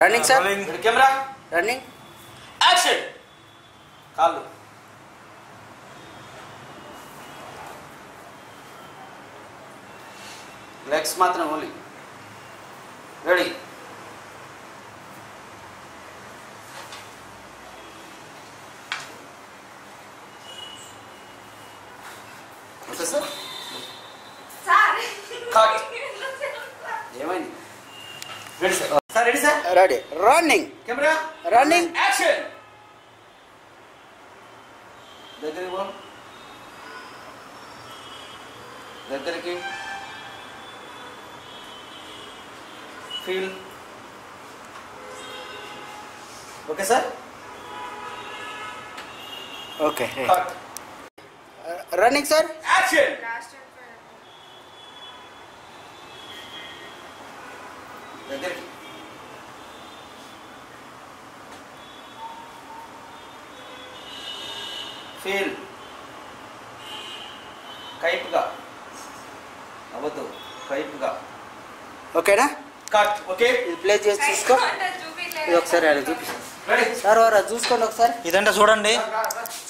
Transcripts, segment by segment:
Running sir. Camera running action. కాళ్ళు legs మాత్రం only. Ready. Okay sir. Cut. ఏమైంది? Ready sir. Sir ready sir. Ready. Running. Camera running action. దగ్గరికి పో. దగ్గరికి feel. Okay sir. Okay. Cut. Running sir. Action. దగ్గరికి feel. కైపుగా అవ్వద్దు, కైపుగా. ఓకేనా? కట్. ఓకే. ఇది ప్లే చేసి చూసుకో. ఇది ఒకసారి అది చూపి రెడీ సార్. వారు అది చూసుకోండి ఒకసారి. ఇదంటే చూడండి,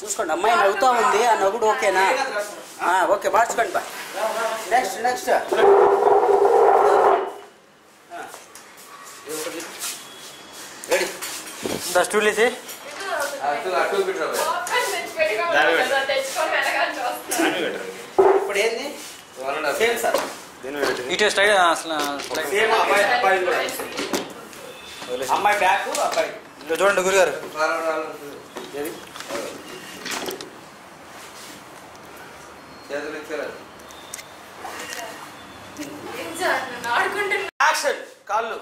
చూసుకోండి. అమ్మాయి నవ్వుతా ఉంది. ఆ నవ్వుడు ఓకేనా? ఓకే, మార్చుకోండి బా. Next next. రెడీ. స్టూల్ వేసి ఇప్పుడు ఏంది? Same sir. ఇటు స్టైల్ సేమ్ అబ్బాయి కూడా. అమ్మాయి బ్యాక్, అబ్బాయి. చూడండి గురుగారు. యాక్షన్. కాళ్ళు.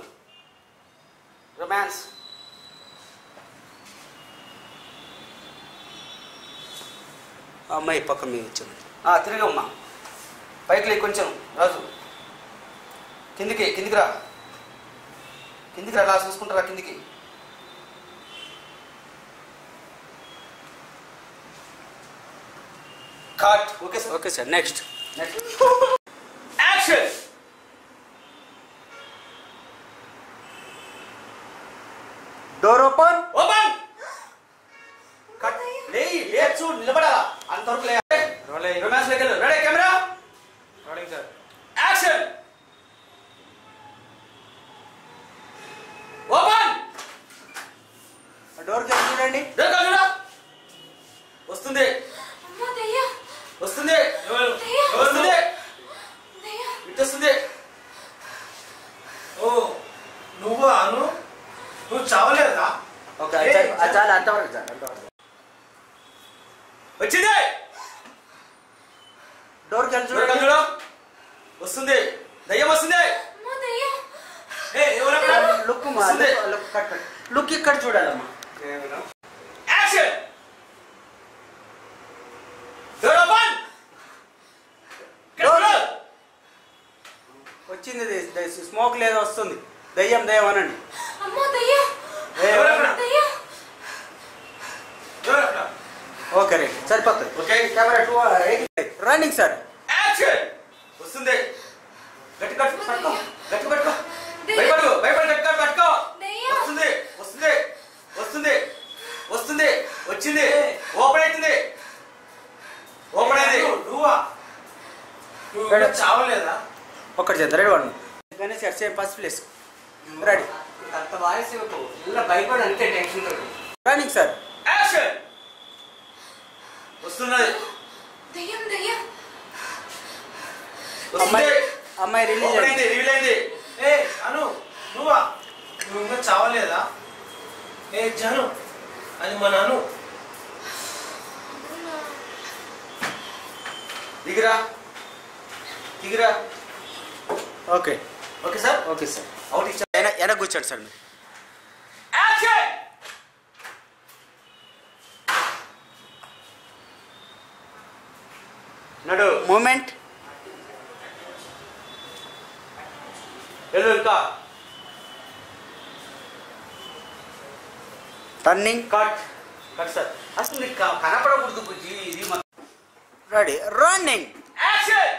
రొమాన్స్. అమ్మాయి పక్క మీద ఇచ్చింది. తిరిగమ్మా. పైకి లే కొంచెం. రాజు కిందికి, కిందికి రా. కిందికి రా. అలా చూసుకుంటారా కిందికి. Cut. Okay sir. Okay sir. Next next action. Door open. Open. Cut. లే చూడు, నిలబడాలా అంతవరకు. లే రొమాన్స్ లెక్క. Ready. Camera rolling sir. Action. Open. Door కి చూడండి. చూడా. వస్తుంది, వస్తుంది, వస్తుంది, ఇటు వస్తుంది. ఓ నువ్వు అను, నువ్వు చావలేదా? ఓకే, చాలా అంతవరకు సార్. అంతవరకు వచ్చింది. డోర్ కి చూడండి. చూడ. వస్తుంది. దయ్యం వస్తుంది. లుక్ వస్తుంది. లుక్ ఇక్కడ చూడాలమ్మా. యాక్షన్. Door open. డోర్ వచ్చింది. స్మోక్ లేదా వస్తుంది. దయ్యం దయ్యం అనండి. ఓకే రైట్, సరిపోతుంది. Okay. Camera 2 running sir. Action. వస్తుంది. గట్టి కట్టు. పట్టుకో. గట్టి పట్టుకో. భయపడు, భయపడి గట్టి కట్టు. పట్టుకో. వస్తుంది, వస్తుంది, వస్తుంది, వస్తుంది. వచ్చింది. ఓపెన్ అవుతుంది. ఓపెన్ అయింది. నువ్వు చావలేదా? ఒక్కటి చేద్దాం. Ready one. గణేష్ గారు సేమ్ ఫస్ట్ ప్లేస్. రెడీ. అంత వాయిస్ ఇలా భయపడి అంతే టెన్షన్. Running sir. యాక్షన్. వస్తున్నది. అమ్మాయి వస్తుంది. అమ్మాయి రిలీజ్ ఓపెన్ అయింది. అయింది. రివీల్ అయింది. అను నువ్వు ఇంకా చావలేదా? జను అది మన అను. దిగిరా, దిగిరా. Okay okay sir. Okay sir. Out ఇచ్చా. వెనక కూర్చోండి సార్ మీరు. యాక్షన్. నడు. మూమెంట్. వెళ్ళు ఇంకా. రన్నింగ్. కట్. Cut sir. అసలు నీకు కనపడకూడదు బుజ్జి. ఇది రెడీ. రన్నింగ్. యాక్షన్.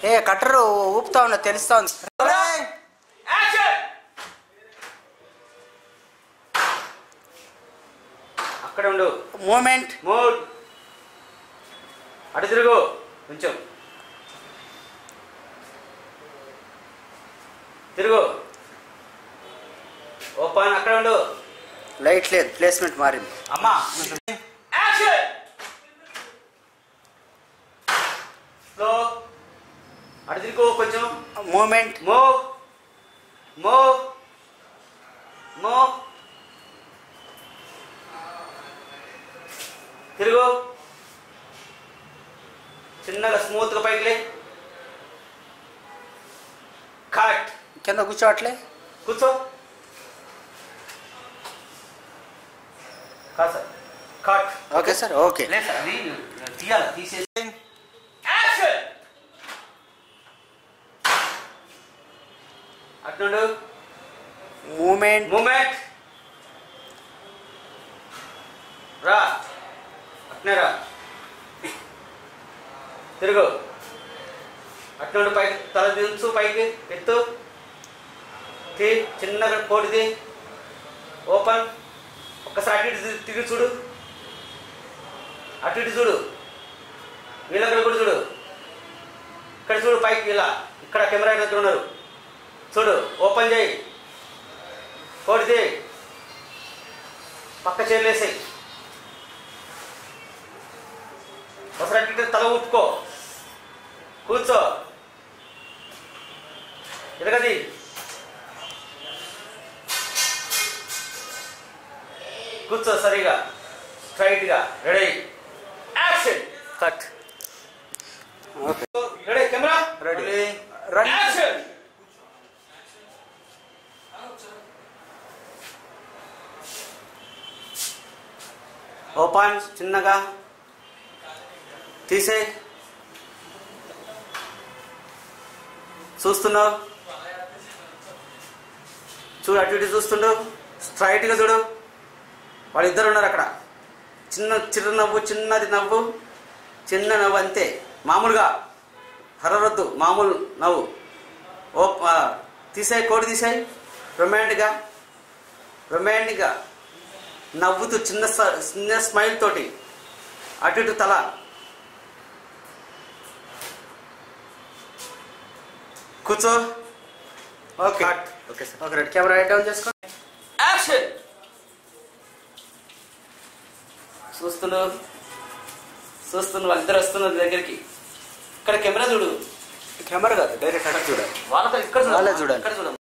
ఏ కట్టరు ఊపుతా ఉన్నా తెలుస్తా ఉంది. యాక్షన్. అక్కడ ఉండు. మూమెంట్. మూడ్. అటు తిరుగు కొంచెం. తిరుగు. ఓపెన్. అక్కడ ఉండు. లైట్ లేదు, ప్లేస్మెంట్ మారింది. అమ్మా. యాక్షన్. స్లో. అటు తిరుగు కొంచెం. మూమెంట్. మూవ్. మూవ్. మూవ్. తిరుగు. చిన్నగా స్మూత్గా పైకి లే. కట్. కింద కూర్చోవట్లే. కూర్చో. కాదు sir. Cut. Okay sir. Okay. లేదు సార్, అది తీయాలి. తీసేసి యాక్షన్. అట్నుండు. మూమెంట్. మూమెంట్. రా. అట్నే రా. తిరుగు. అట్నుండి పైకి తల దించు, పైకి ఎత్తు. తీ. చిన్నగా కోటిది. ఓపెన్. ఒక్కసారి అటు ఇటు తిరిగి చూడు. అటు ఇటు చూడు. వీళ్ళక్కడ కూడా చూడు. ఇక్కడ చూడు పైకి. ఇలా ఇక్కడ కెమెరా దగ్గర ఉన్నారు చూడు. ఓపెన్ చేయి. కోటిది. పక్క చేర్లేసాయి. ఒకసారి అటు ఇటు తల ఊపుకో. కూర్చో. ఎరగది. కూర్చో సరిగా స్ట్రైట్గా. Ready. Action. Cut. Okay. Ready. Camera ready. Action. Open. చిన్నగా తీసే. చూస్తున్నావు చూడు. అటు ఇటు చూస్తుండు. స్ట్రైట్గా చూడు. వాళ్ళిద్దరు ఉన్నారు అక్కడ. చిరునవ్వు. చిన్నది నవ్వు. చిన్న నవ్వు అంతే. మామూలుగా హరవద్దు. మామూలు నవ్వు. తీసాయి. కోడి తీసాయి. రొమాంటిక్గా. రొమాంటిక్గా నవ్వుతూ చిన్న స్మైల్ తోటి అటు ఇటు తల. కూర్చో. Okay. Okay sir. Okay. Red camera right down చేసుకో. యాక్షన్. చూస్తుండు వాళ్ళిద్దరు వస్తున్నారు దగ్గరికి. ఇక్కడ కెమెరా చూడు. కెమెరా కాదు, డైరెక్ట్ అక్కడ చూడాలి. వాళ్ళతో ఇక్కడ వాళ్ళే చూడాలి. ఇక్కడ చూడ.